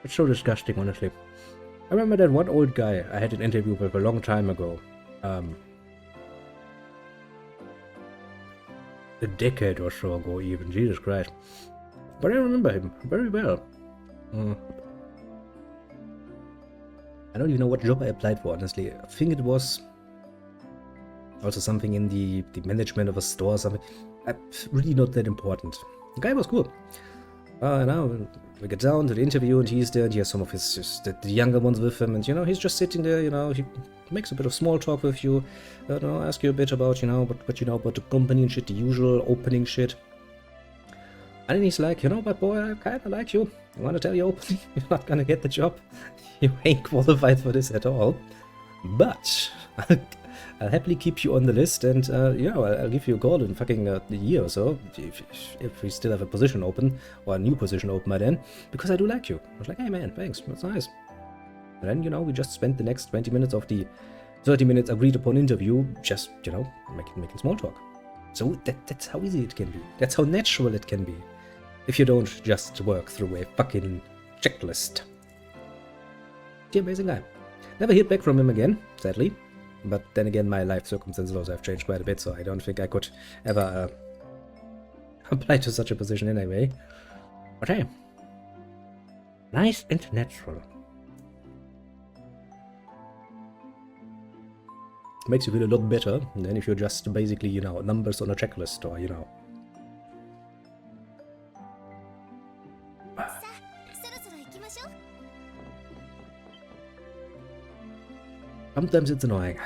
It's so disgusting, honestly. I remember that one old guy I had an interview with a long time ago. A decade or so ago even, Jesus Christ. But I remember him very well. I don't even know what job I applied for, honestly. I think it was also something in the management of a store or something. Really not that important. The guy was cool. Now we get down to the interview and he's there and he has some of his the younger ones with him, and he's just sitting there, he makes a bit of small talk with you, ask you a bit about, what you know about the company and shit, the usual opening shit. And then he's like, but boy, I kinda like you. I wanna tell you openly, you're not gonna get the job. You ain't qualified for this at all. But I'll happily keep you on the list, and I'll give you a call in fucking a year or so, if we still have a position open, or a new position open by then, because I do like you. I was like, hey man, thanks, that's nice. And then, we just spent the next 20 minutes of the 30 minutes agreed upon interview just, making small talk. So that's how easy it can be. That's how natural it can be. If you don't just work through a fucking checklist. The amazing guy. Never heard back from him again, sadly. But then again, my life circumstances also have changed quite a bit, so I don't think I could ever apply to such a position anyway. But hey, nice and natural. Makes you feel a lot better than if you're just basically, numbers on a checklist, or, Sometimes it's annoying.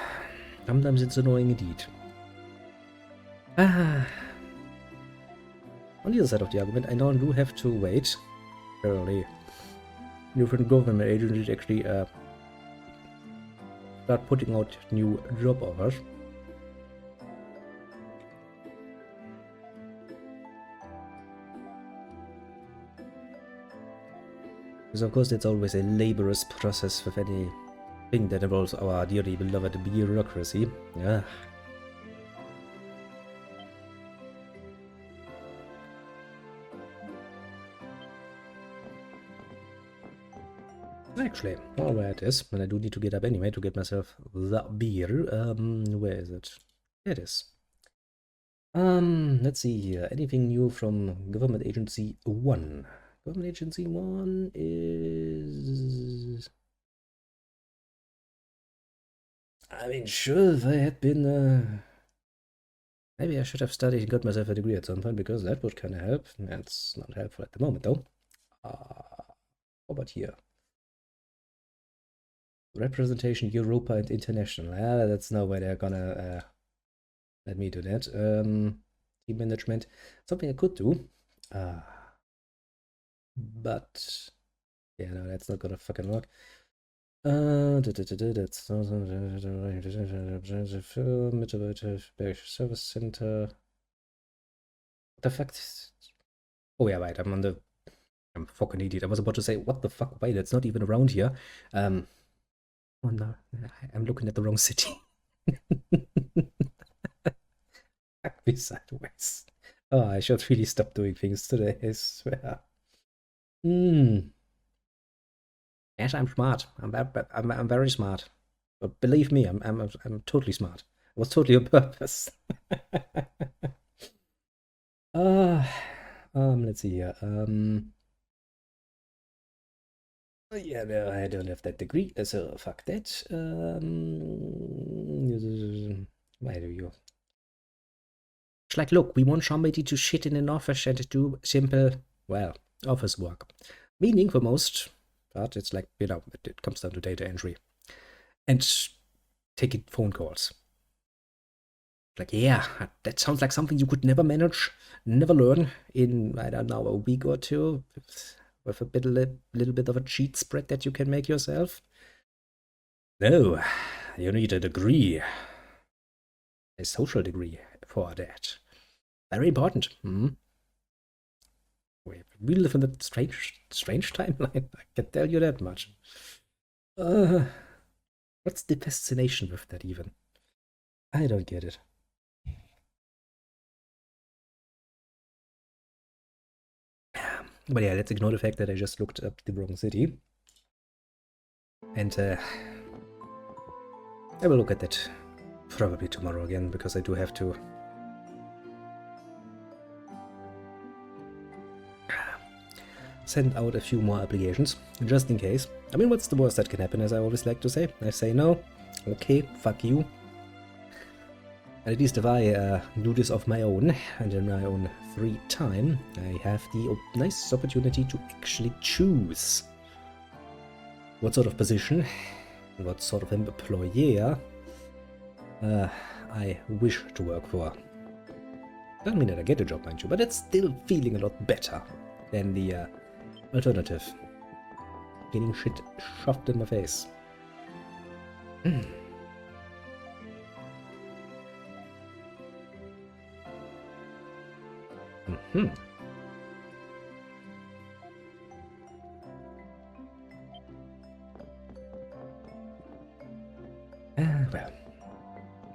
Sometimes it's annoying indeed. On the other side of the argument, I now do have to wait. Apparently, different government agencies actually start putting out new job offers. Because of course, that's always a laborious process with any thing that involves our dearly beloved bureaucracy. Yeah. Actually, where it is, and I do need to get up anyway to get myself the beer. Where is it? There it is. Let's see here. Anything new from Government Agency 1? Government Agency 1 is... I mean, sure, if I had been, maybe I should have studied and got myself a degree at some point, because that would kind of help. That's not helpful at the moment, though. How about here? Representation, Europa and International. That's no way they're gonna let me do that. Team management, something I could do. But, yeah, no, that's not gonna fucking work. That's Service Center. What the fuck? Oh yeah, right. I'm fucking idiot. I was about to say, what the fuck? Wait, that's not even around here. Oh no, I'm looking at the wrong city. Fuck me sideways. Oh, I should really stop doing things today, I swear. Yes, I'm smart. I'm very smart. But believe me, I'm totally smart. It was totally on purpose. Let's see here. Yeah, no, I don't have that degree, so fuck that. Why do you? It's like, look, we want somebody to sit in an office and do simple, well, office work. Meaning for most, but it's like, it comes down to data entry. And taking phone calls. Like, yeah, that sounds like something you could never manage, never learn in, I don't know, a week or two, with a little bit of a cheat spread that you can make yourself. No, you need a degree. A social degree for that. Very important. We live in a strange timeline, I can tell you that much. What's the fascination with that even? I don't get it. But yeah, let's ignore the fact that I just looked up the wrong city. And I will look at that probably tomorrow again, because I do have to send out a few more applications, just in case. I mean, what's the worst that can happen, as I always like to say? I say no, okay, fuck you. And at least if I do this of my own, and in my own free time, I have the nice opportunity to actually choose what sort of position, what sort of employer I wish to work for. Doesn't mean that I get a job, mind you, but it's still feeling a lot better than the alternative. Getting shit shoved in my face.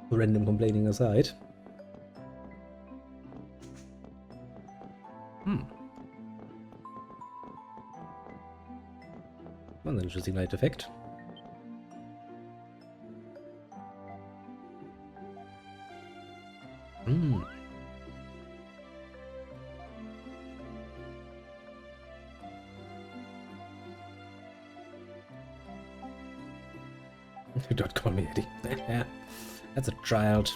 Well, random complaining aside. Well, an interesting light effect. Don't call me Eddie. That's a child.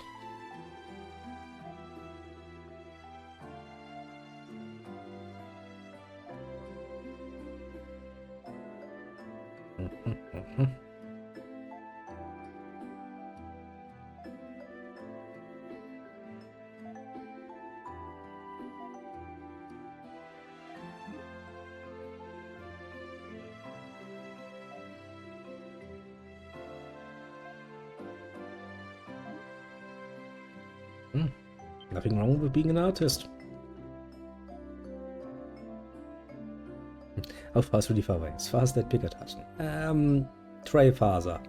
Nothing wrong with being an artist. How fast will die far away? As far as that picker doesn't. Try farther.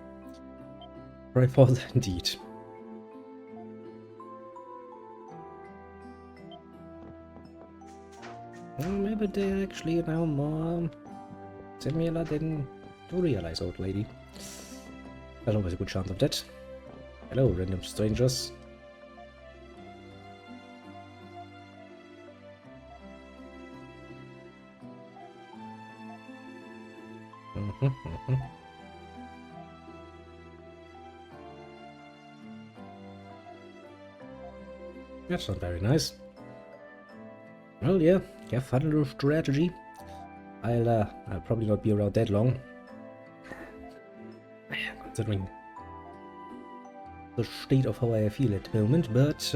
Try farther indeed. Well, maybe they're actually now more similar than you realize, old lady. There's always a good chance of that. Hello, random strangers. That's not very nice. Well, yeah, have fun with your strategy. I'll probably not be around that long. Considering the state of how I feel at the moment, but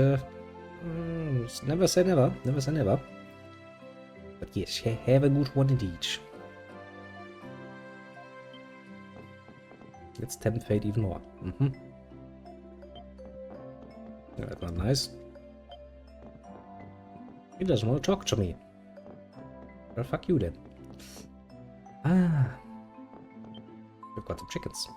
never say never, never say never. But yes, have a good one indeed. Let's tempt fate even more. That's not nice. He doesn't want to talk to me. Well, fuck you then. We've got some chickens.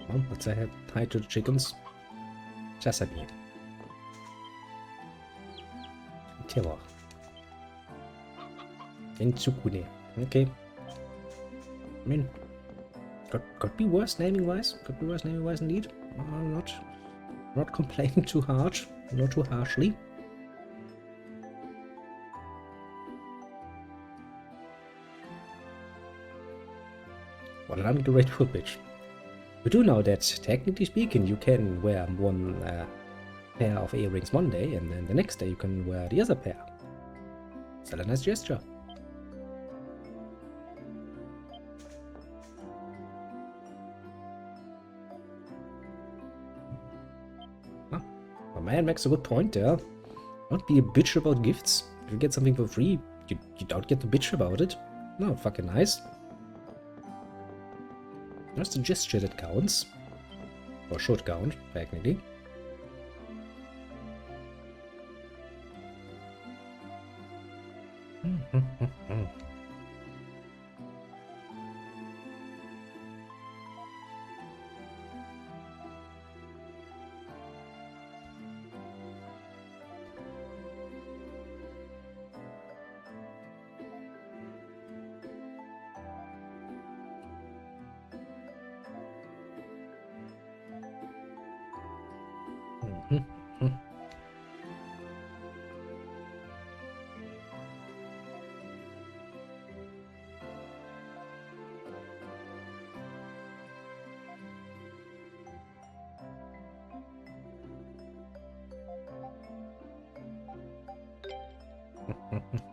Well, let's say hi to the chickens. Just a minute. Tja. Enzukune. Okay. I mean, could be worse naming wise. Could be worse naming wise indeed. Not complaining too hard, not too harshly. What an ungrateful bitch. We do know that, technically speaking, you can wear one pair of earrings one day, and then the next day you can wear the other pair. Still a nice gesture. Huh? My man makes a good point there. Don't be a bitch about gifts. If you get something for free, you don't get to bitch about it. No, fucking nice. That's the gesture that counts. Or should count, technically.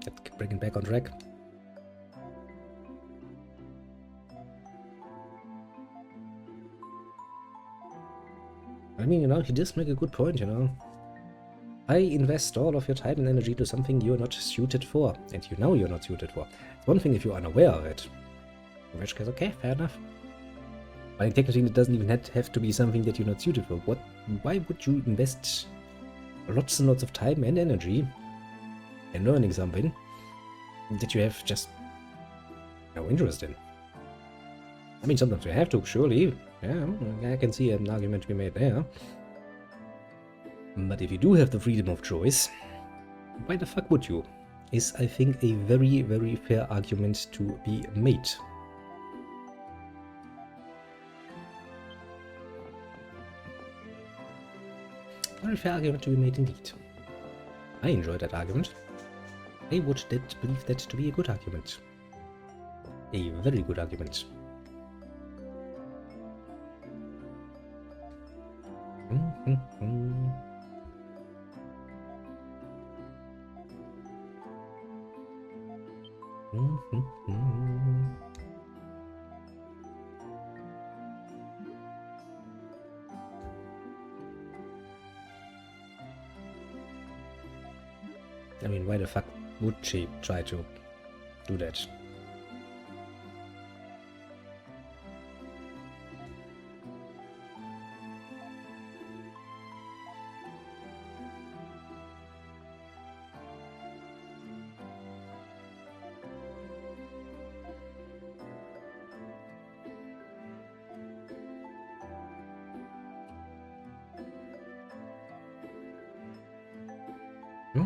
Let's bring it back on track. I mean, he does make a good point, I invest all of your time and energy to something you're not suited for, and you know you're not suited for. It's one thing if you're unaware of it. In which case, okay, fair enough. But technically, it doesn't even have to be something that you're not suited for. Why would you invest lots and lots of time and energy in learning something that you have just no interest in? I mean, sometimes you have to, surely. Yeah, I can see an argument to be made there. But if you do have the freedom of choice, why the fuck would you? Is, I think, a very, very fair argument to be made. Very fair argument to be made indeed. I enjoy that argument. I would believe that to be a good argument. A very good argument. I mean, why the fuck would she try to do that?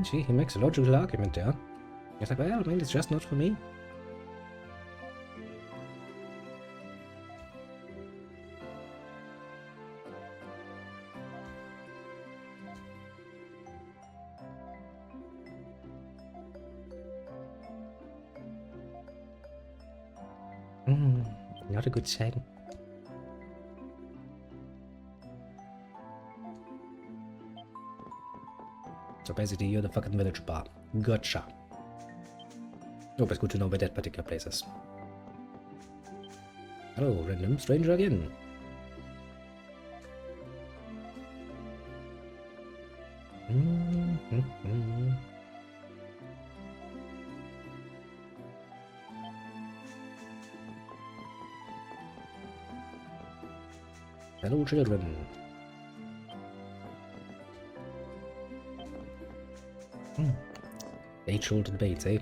See, he makes a logical argument there. He's like, well, I mean, it's just not for me. Not a good sign. So basically, you're the fucking village bar. Gotcha. Oh, but it's good to know where that particular place is. Hello, random stranger again. Hello, children. Age-old debates, eh?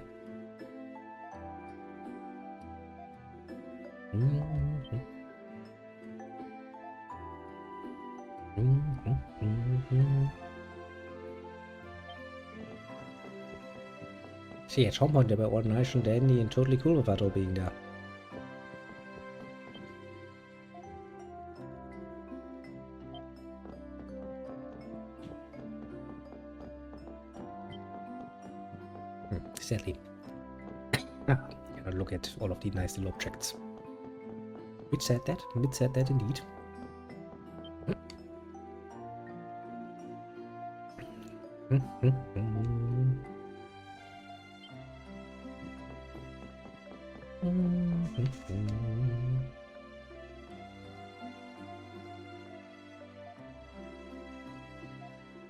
See, at some point they were all nice and dandy and totally cool with that all being there. Sadly. Cannot look at all of the nice little objects. Which said that? Which said that indeed.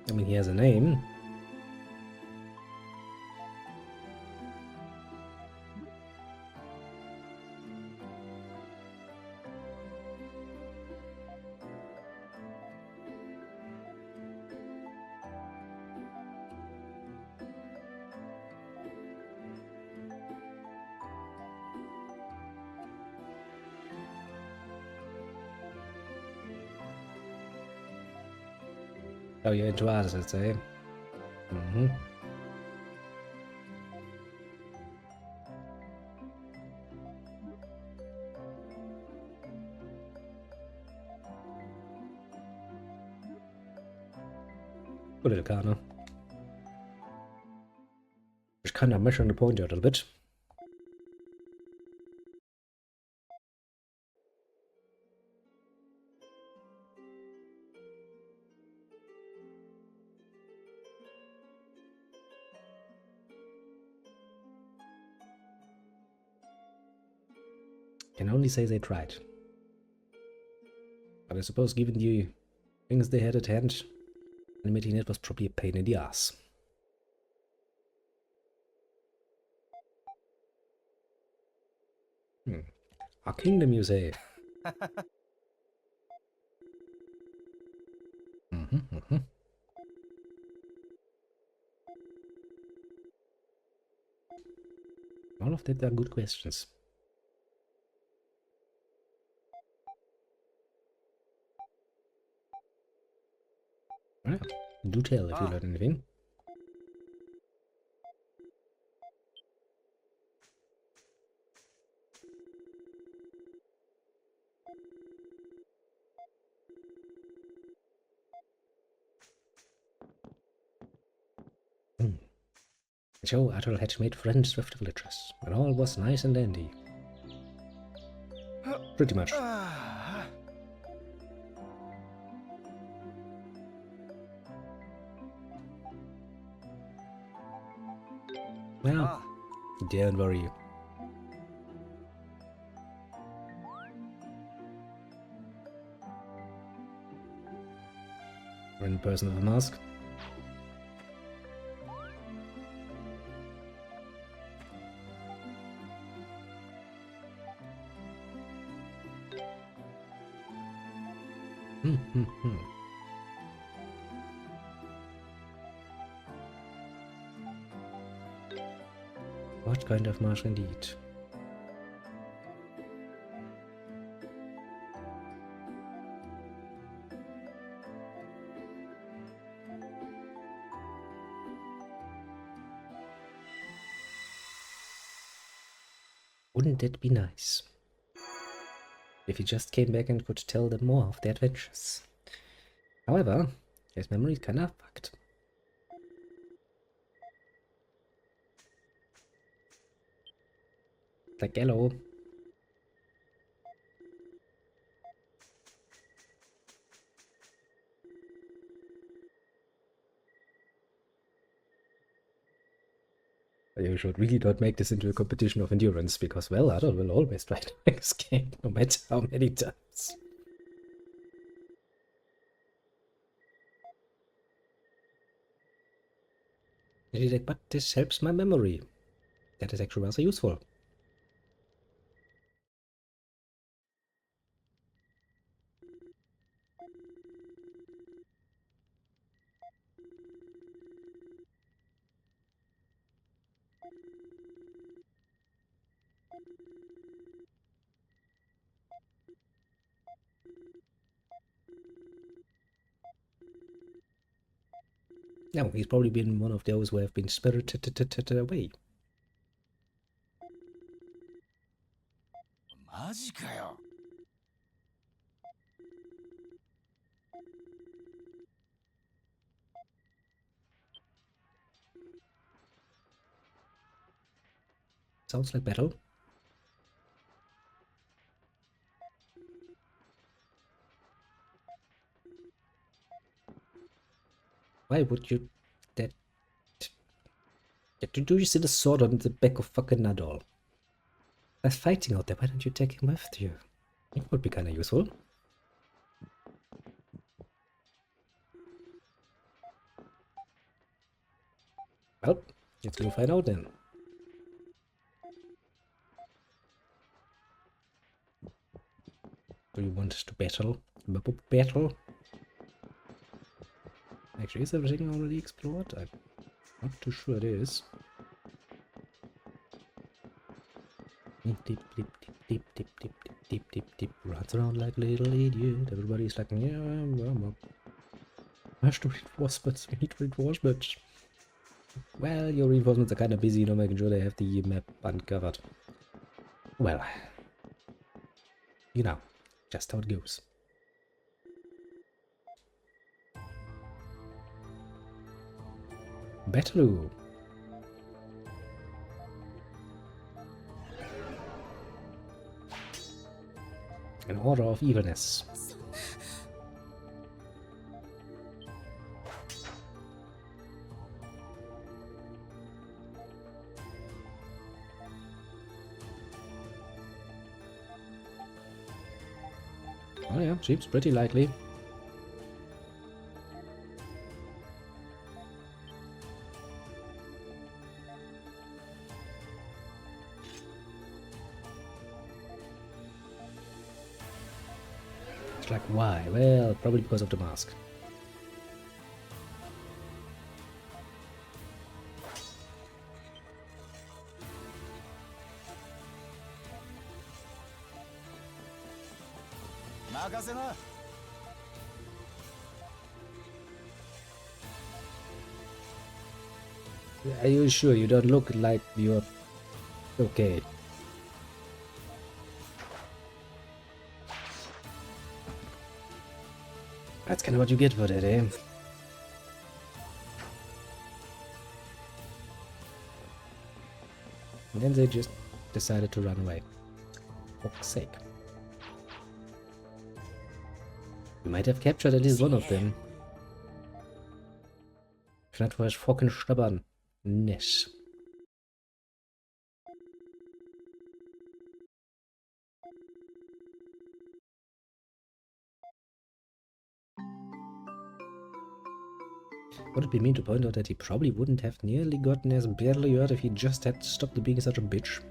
I mean, he has a name. Oh, you're into assets, eh? Mm-hmm. Good little car, no? Just kind of measuring the point out a little bit. Can only say they tried. But I suppose given the things they had at hand, animating it was probably a pain in the ass. Our kingdom, you say? Mm-hmm. All of that are good questions. Well, do tell if you learn anything. So Adol had made friends with the villagers, and all was nice and dandy. Pretty much. Well, don't worry. We're in person with a mask. What kind of mask indeed? Wouldn't it be nice if he just came back and could tell them more of their adventures? However, his memory is kinda fucked. Like, hello. You should really not make this into a competition of endurance, because, well, Adol will always try to escape, no matter how many times. And he's like, but this helps my memory. That is actually rather useful. No, he's probably been one of those who have been spirited away. Sounds like battle. Why would you... that... Do you see the sword on the back of fucking Nadal? They're fighting out there, why don't you take him with you? It would be kinda useful. Well, let's go find out then. Do you want to battle? Battle? Actually, is everything already explored? I'm not too sure it is. Dip, dip, dip, dip, dip, dip, dip, dip, dip, dip. Runs around like a little idiot. Everybody's like, yeah, Rush to reinforcements. We need reinforcements. Well, your reinforcements are kind of busy, making sure they have the map uncovered. Well, you know, just how it goes. Battloo. An order of evilness. Oh yeah, seems pretty likely. It's like, why? Well, probably because of the mask. Are you sure you don't look like you're okay? That's kind of what you get for that, eh? And then they just decided to run away. For fuck's sake. We might have captured at least one of them. Vielleicht war ich fucking stubborn. Nicht. Would it be mean to point out that he probably wouldn't have nearly gotten as badly hurt if he just had stopped being such a bitch?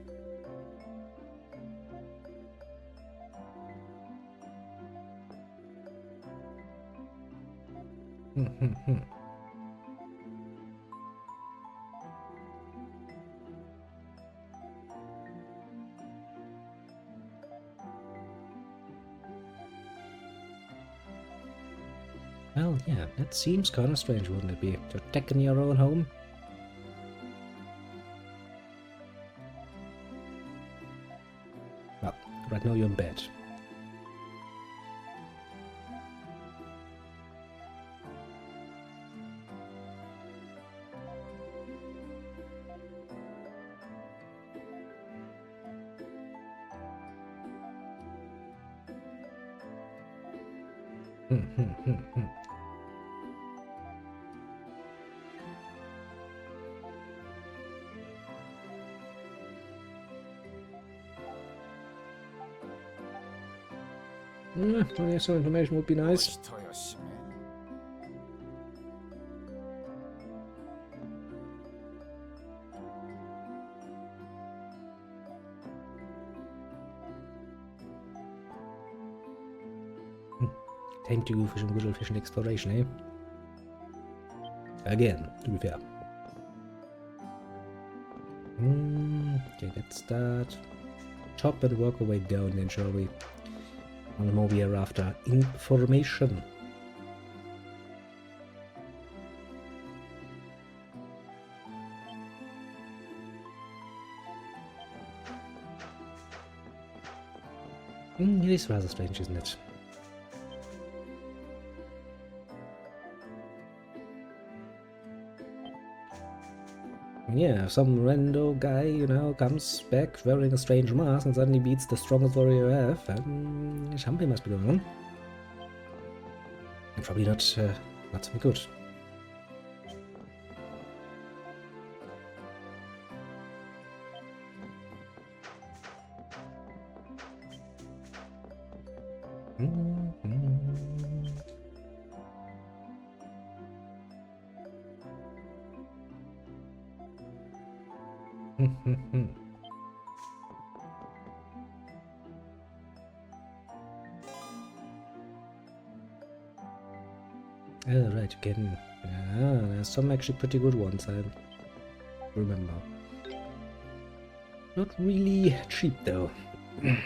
Well, yeah, that seems kind of strange, wouldn't it be? To attack in your own home? Well, right now you're in bed. Some information would be nice. Time to go for some good old-fashioned exploration, eh? Again, to be fair. Okay, let's start. Chop and work our way down then, shall we? On the more we are after information. It is rather strange, isn't it? Yeah, some rando guy, you know, comes back wearing a strange mask and suddenly beats the strongest warrior you have, and something must be going on. And probably not something good. Oh, right, you can. Yeah, there's some actually pretty good ones, I remember. Not really cheap, though. Well,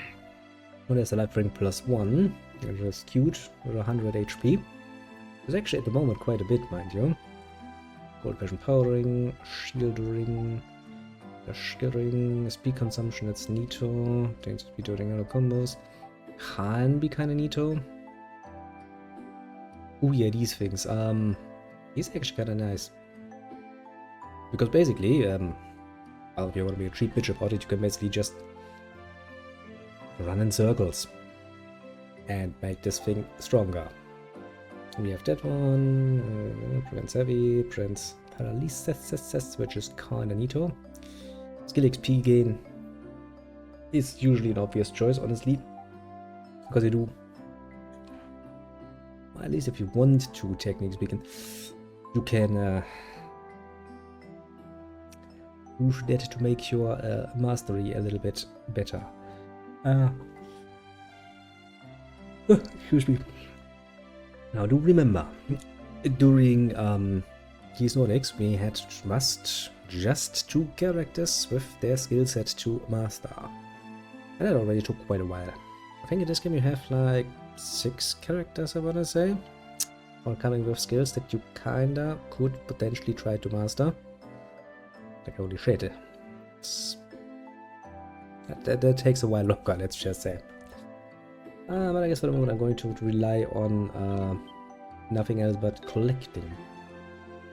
there's a life ring +1, which is cute, with 100 HP. There's actually at the moment quite a bit, mind you. Gold Vision Powering, Shield Ring, Skill Ring, Speed Consumption, it's neato. Change speed during other combos. Can be kinda neato. Oh yeah, these things. These are actually kinda nice. Because basically, well, if you want to be a cheap bitch about it, you can basically just run in circles and make this thing stronger. We have that one, prevents heavy, prevents paralysis, which is kinda neato. Skill XP gain is usually an obvious choice, honestly, because you do, well, at least if you want to, technically speaking, you can use that to make your mastery a little bit better. Excuse me. Now do remember, during Keys Nordics we had just 2 characters with their skill set to master. And that already took quite a while. I think in this game you have like 6 characters, I wanna say, all coming with skills that you kinda could potentially try to master. Like holy shit. That takes a while longer, let's just say. But I guess for the moment I'm going to rely on nothing else but collecting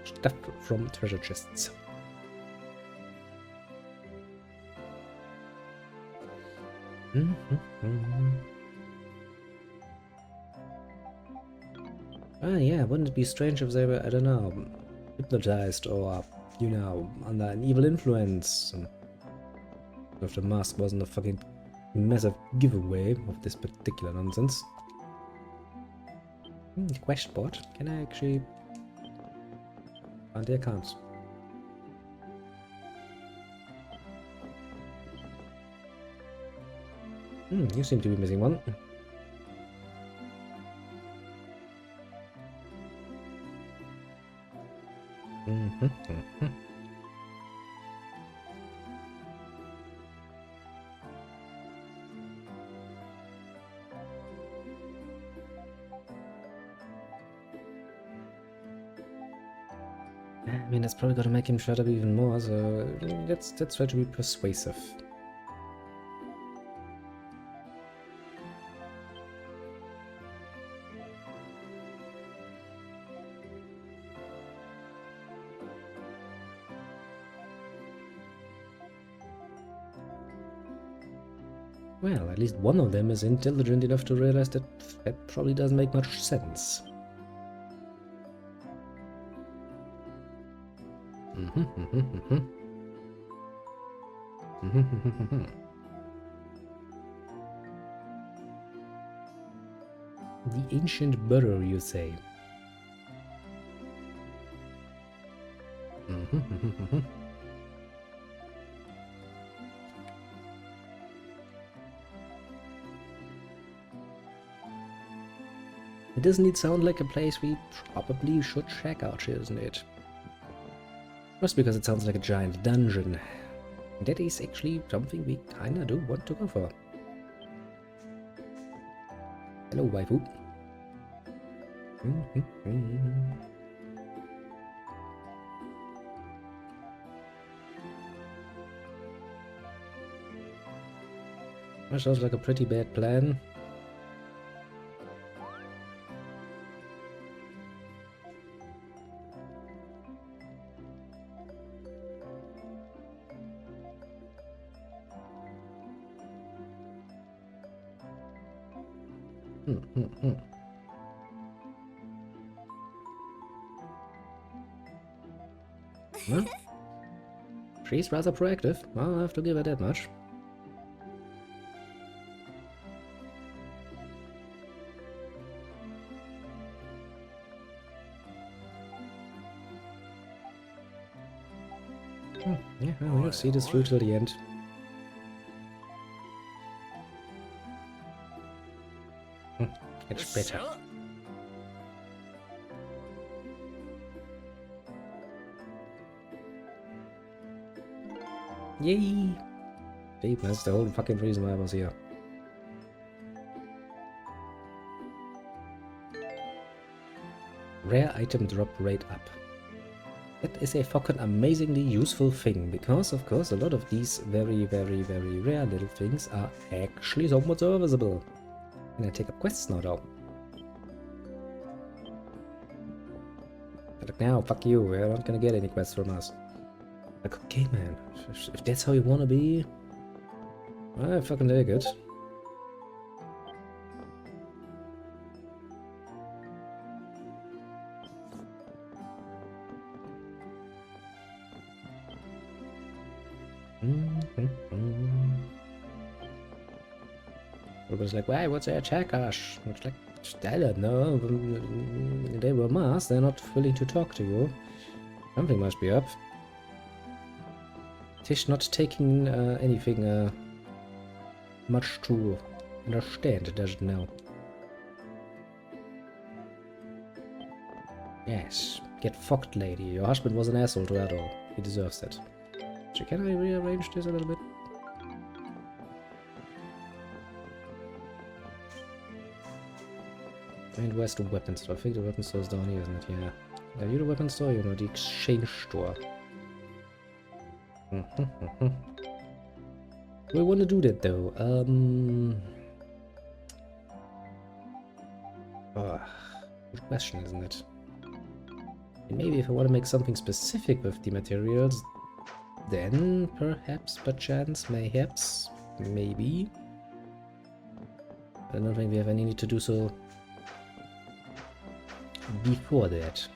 stuff from treasure chests. Yeah, wouldn't it be strange if they were, I don't know, hypnotized or, you know, under an evil influence? If the mask wasn't a fucking massive giveaway of this particular nonsense. Quest bot? Can I actually find the accounts? You seem to be missing one. I mean, that's probably gonna make him shut up even more, so let's try to be persuasive. Well, at least one of them is intelligent enough to realize that that probably doesn't make much sense. The ancient burrow, you say? Doesn't it sound like a place we probably should check out, doesn't it? Just because it sounds like a giant dungeon. That is actually something we kinda do want to go for. Hello, waifu. That sounds like a pretty bad plan. Well, she's rather proactive, I'll have to give her that much. Yeah, well, we'll see this through till the end. It's better. Yay! Deep, that's the whole fucking reason why I was here. Rare item drop rate up. That is a fucking amazingly useful thing, because of course a lot of these very, very, very rare little things are actually somewhat serviceable. Can I take up quests now though? Like now, fuck you, we're not gonna get any quests from us. Like, okay man, if that's how you wanna be, I fucking take it. Everybody's like, why, what's their attack Ash? It's like, I don't know. They were masked, they're not willing to talk to you. Something must be up. Tish not taking anything much to understand, does it now? Yes, get fucked, lady. Your husband was an asshole to Adol. He deserves it. So can I rearrange this a little bit? And where's the weapon store? I think the weapon store is down here, isn't it? Yeah. Are you the weapon store? You're not the exchange store. We want to do that though. Good question, isn't it? And maybe if I want to make something specific with the materials, then perhaps, perchance, mayhaps, maybe. I don't think we have any need to do so before that.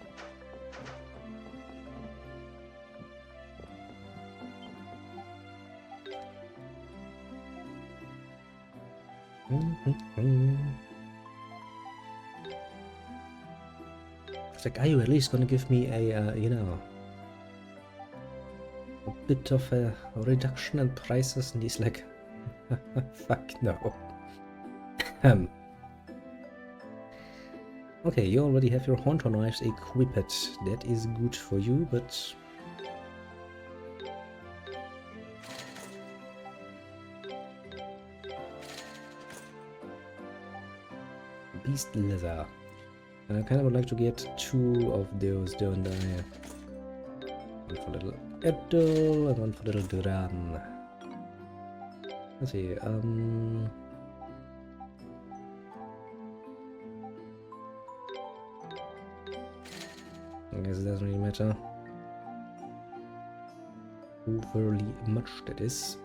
It's like, are you at least gonna give me a, you know, a bit of a reduction in prices? And he's like, fuck no. Okay, you already have your Haunter knives equipped. That is good for you, but... Beast leather. And I kind of would like to get 2 of those, don't I? One for little Edel and one for little Duran. Let's see, I guess it doesn't really matter overly much, that is.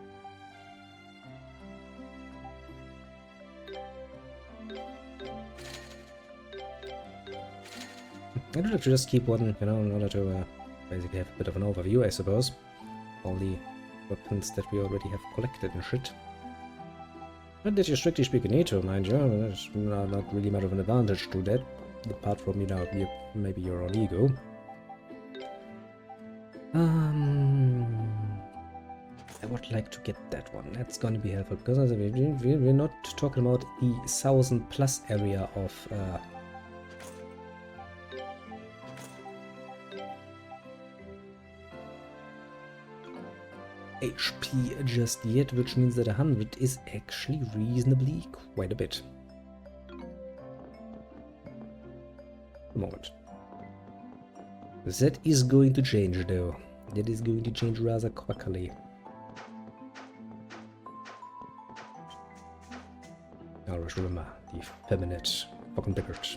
I would like to just keep one, you know, in order to basically have a bit of an overview, I suppose. All the weapons that we already have collected and shit. Not that you strictly speaking need to, mind you. There's not really much of an advantage to that. Apart from, you know, maybe your own ego. I would like to get that one. That's gonna be helpful, because we're not talking about the 1000+ area of HP just yet, which means that 100 is actually reasonably quite a bit. A moment. That is going to change though. That is going to change rather quickly. Always remember the feminine fucking bickert.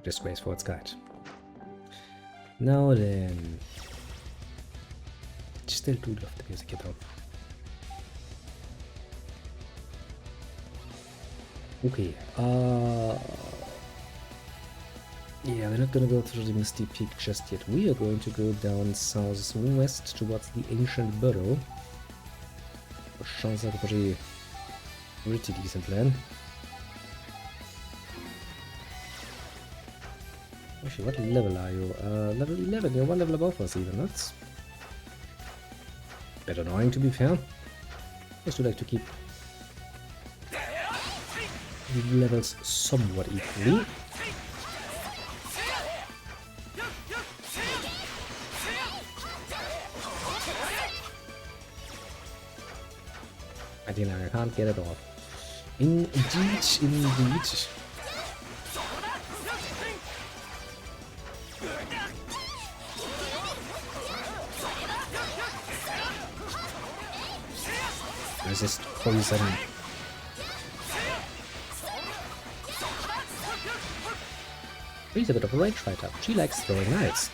Disgrace for its kind. Now then. Still do love the music at all. Okay, yeah, we're not gonna go through the Misty Peak just yet. We are going to go down southwest towards the ancient burrow. Which sounds like a pretty decent plan. Actually, what level are you? Level 11, you're one level above us even, that's a bit annoying to be fair. I just would like to keep the levels somewhat equally. I can't get it off. Indeed. resist poison. She's a bit of a range fighter. She likes throwing knives.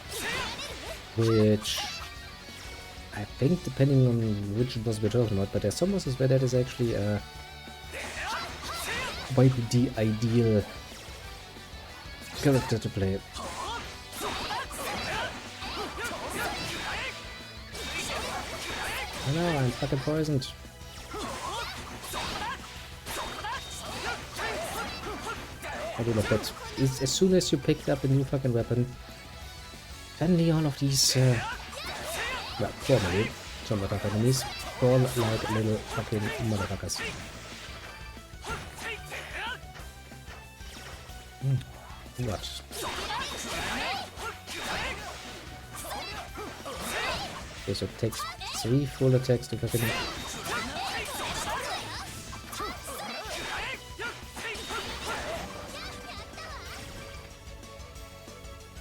Which I think, depending on which boss we're talking about, but there's some bosses where that is actually quite the ideal character to play. I know, I'm fucking poisoned. I do love that. As soon as you picked up a new fucking weapon, suddenly all of these, well, formerly, some of the enemies fall like little fucking motherfuckers. What? Okay, so it takes 3 full attacks to fucking...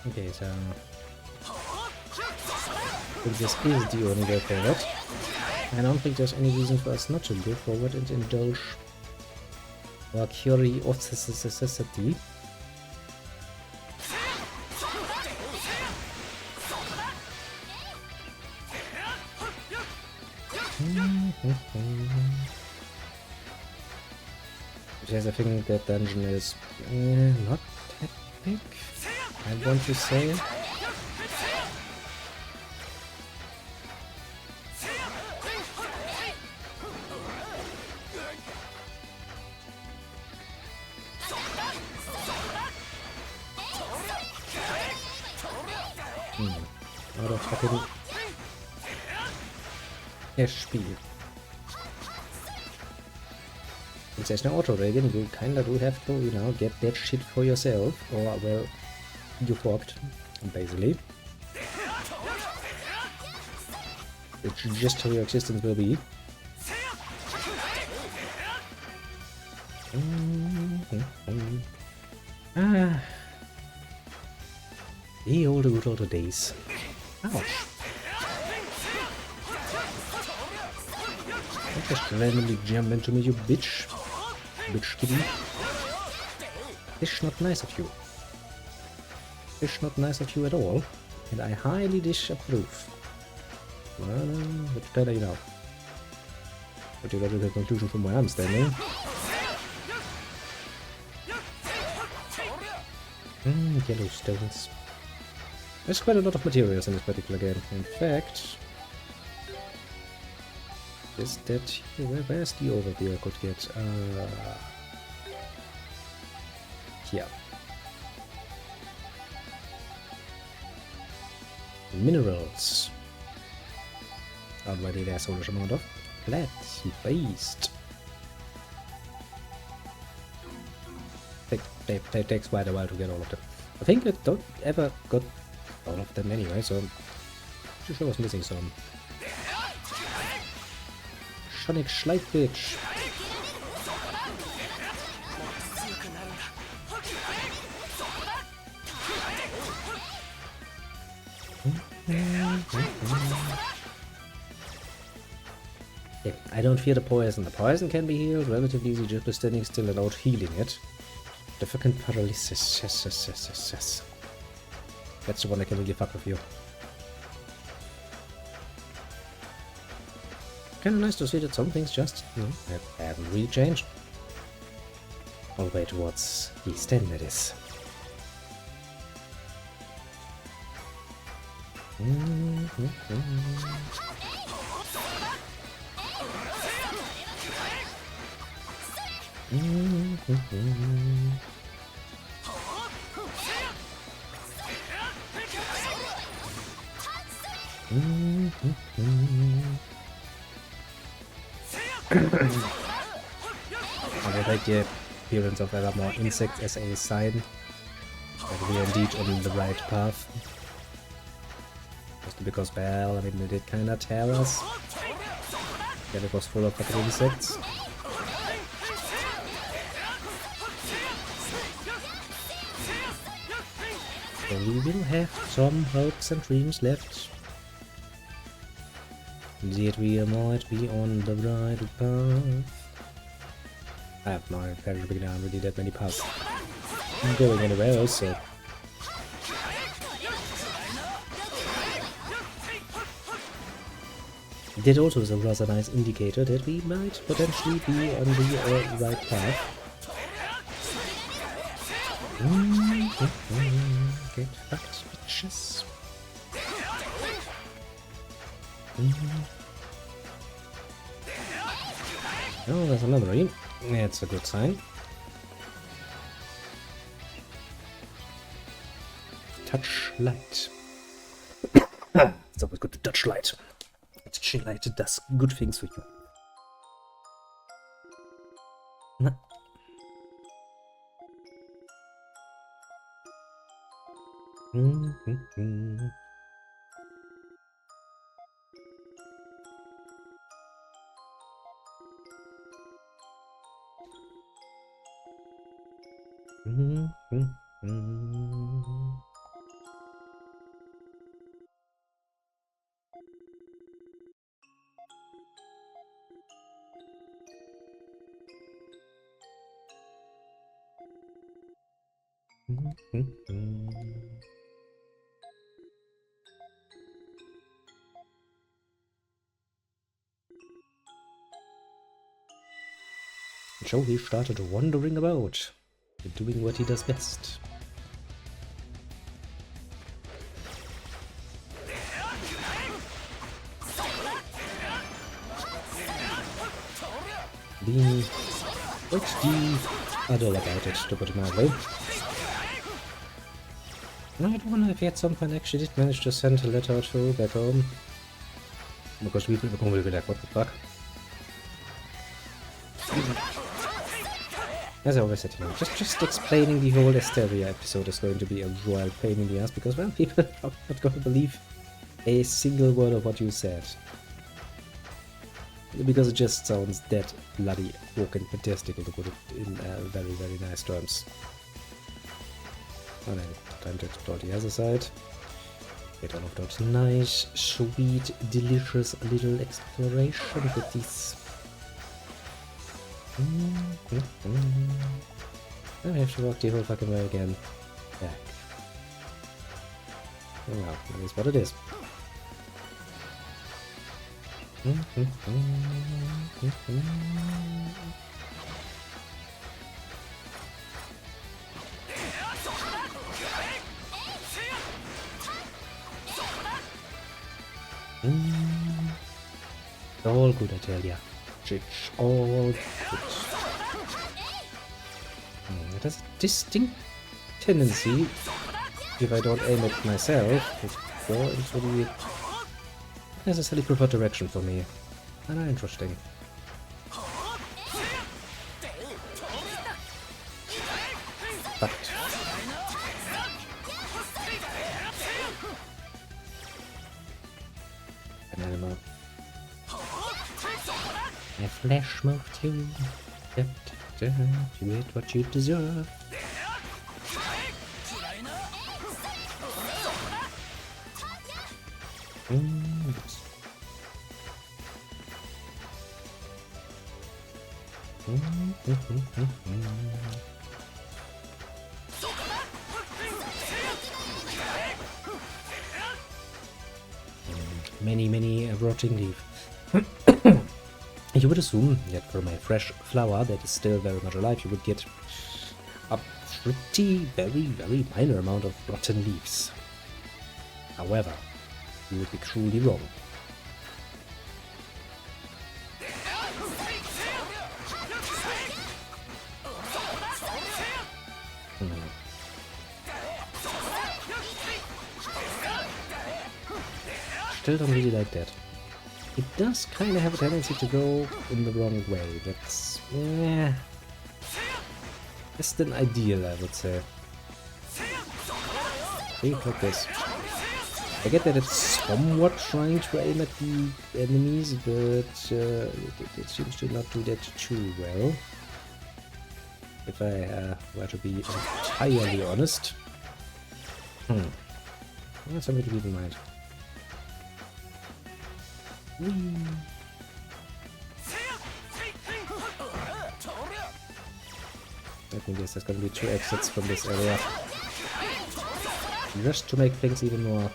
Okay, so... I think this is the only way forward. I don't think there's any reason for us not to go forward and indulge our curiosity. Because I think that dungeon is not that big, I want to say. Out of fucking Spiel. Since there's no auto dragon, you kinda do have to, you know, get that shit for yourself, or well, you fucked, basically. It's just how your existence will be. The old good old days. Ouch. Don't just randomly jump into me, you bitch. Bitch kitty. It's not nice of you. It's not nice of you at all. And I highly disapprove. Well, which better you know. But you got to the conclusion from where I'm standing. Yellow stones. There's quite a lot of materials in this particular game. In fact, is that here? Where's the overview I could get? Here. Minerals. Already there's a large amount of plant-based. It takes quite a while to get all of them. I think I don't ever got all of them anyway, so I'm sure I was missing some. Sonic Schleich bitch. Yeah, I don't fear the poison. The poison can be healed relatively easy just by standing still and out healing it. The fucking paralysis. Yes. That's the one I can really fuck with you. Kinda nice to see that some things just, you know, haven't really changed. All the way towards East End, that is. I like the appearance of ever more insects as a sign that we are indeed on the right path. Mostly because, well, I mean, they did kinda tear us. Yeah, it was full of fucking insects. So we will have some hopes and dreams left. That we might be on the right path. I have no very big down really that many paths going anywhere else, so. That also is a rather nice indicator that we might potentially be on the right path. Get fucked, bitches. Oh, there's a memory. That's a good sign. Touch light. It's always good to touch light. Touching light does good things for you. No. So he started wandering about, doing what he does best. Being quite adult about it, to put it mildly. I don't know if he at some point actually did manage to send a letter or two back home. Because people will be like, what the fuck? As I always said, you know, just explaining the whole Asteria episode is going to be a royal pain in the ass because, well, people are not going to believe a single word of what you said. Because it just sounds dead bloody fucking fantastical, to put it in very, very nice terms. And then time to explore the other side. Get all of those nice, sweet, delicious little exploration with these. I have to walk the whole fucking way again. Back. Oh well, that is what it is. All good, I tell ya. It's all good. It has a distinct tendency, if I don't aim it myself, to go into the necessarily preferred direction for me. Kinda interesting. But an animal. My flesh moved you. You get what you deserve. Many a rotting leaf. You would assume that from a fresh flower that is still very much alive, you would get a pretty, very minor amount of rotten leaves. However, you would be cruelly wrong. Still don't really like that. It does kind of have a tendency to go in the wrong way. That's less than ideal, I would say. See, like this. I get that it's somewhat trying to aim at the enemies, but it seems to not do that too well. If I were to be entirely honest. That's something to keep in mind. Whee. I think yes, there's gonna be 2 exits from this area. Just to make things even more...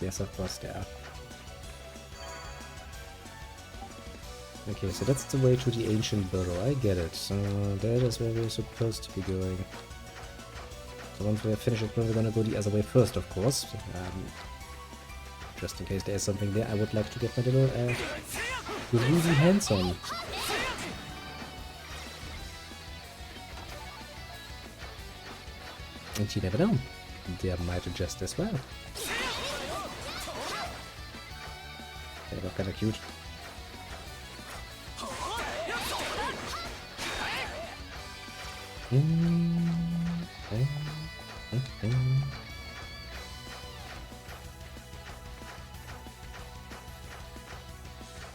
Yes, of course there are. Okay, so that's the way to the ancient burrow, I get it. So that is where we're supposed to be going. So once we have finished it, we're gonna go the other way first, of course. Just in case there is something there, I would like to get my little groovy hands on. And you never know, they might adjust as well. They look kinda cute.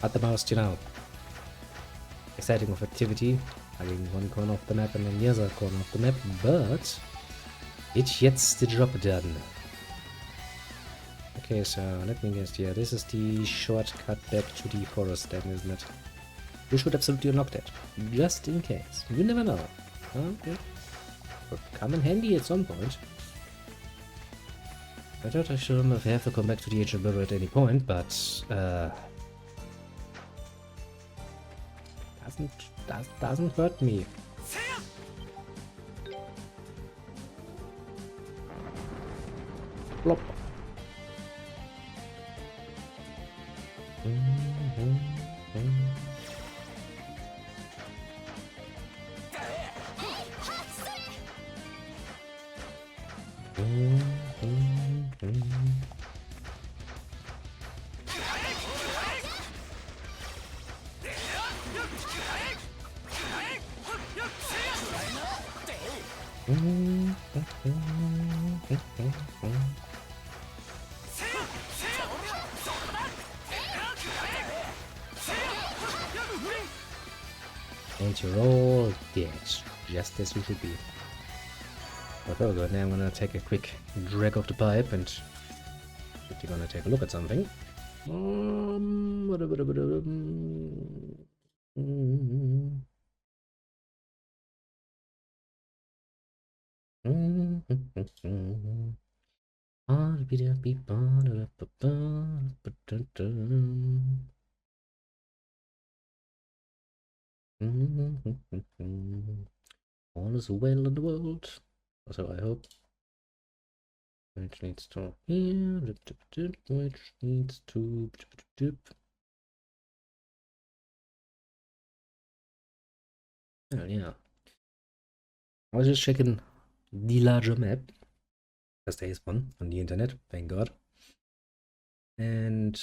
At the most, you know, exciting of activity, having one corner of the map and then the other corner of the map, but it gets the job done. Okay, so let me guess here. This is the shortcut back to the forest then, isn't it? We should absolutely unlock that. Just in case. You never know. Okay. Could come in handy at some point. I thought I shouldn't have to come back to the ancient burrow at any point, but doesn't hurt me. Plop. And you're all dead, just as you should be. But very good, now I'm gonna take a quick drag of the pipe and quickly gonna take a look at something. All is well in the world, so I hope. Which needs to here, which needs to. Oh yeah. I was just checking the larger map, because there is one on the internet, thank God. And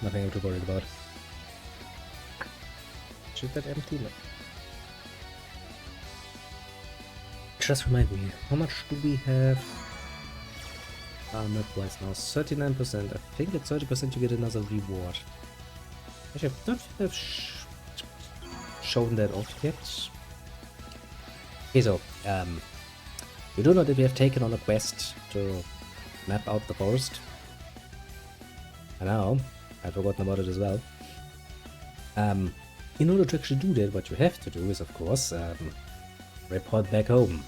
nothing to worry about. Is that empty? No. Just remind me, how much do we have? Map-wise now, 39%. I think at 30% you get another reward. Actually, I don't think I've shown that off yet. Okay, so, we do know that we have taken on a quest to map out the forest. I know, I've forgotten about it as well. In order to actually do that, what you have to do is, of course, report back home.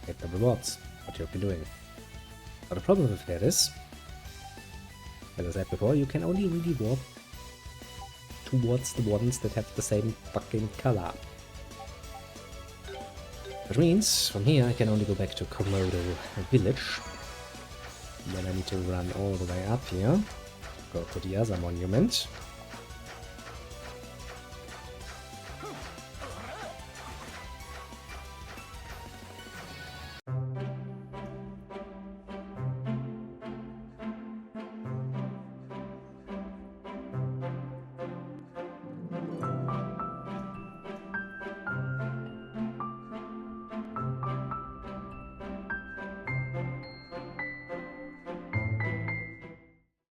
Get the rewards, what you've been doing. But the problem with that is, as I said before, you can only really walk towards the ones that have the same fucking color. Which means, from here I can only go back to Komodo village. Then I need to run all the way up here, go to the other monument.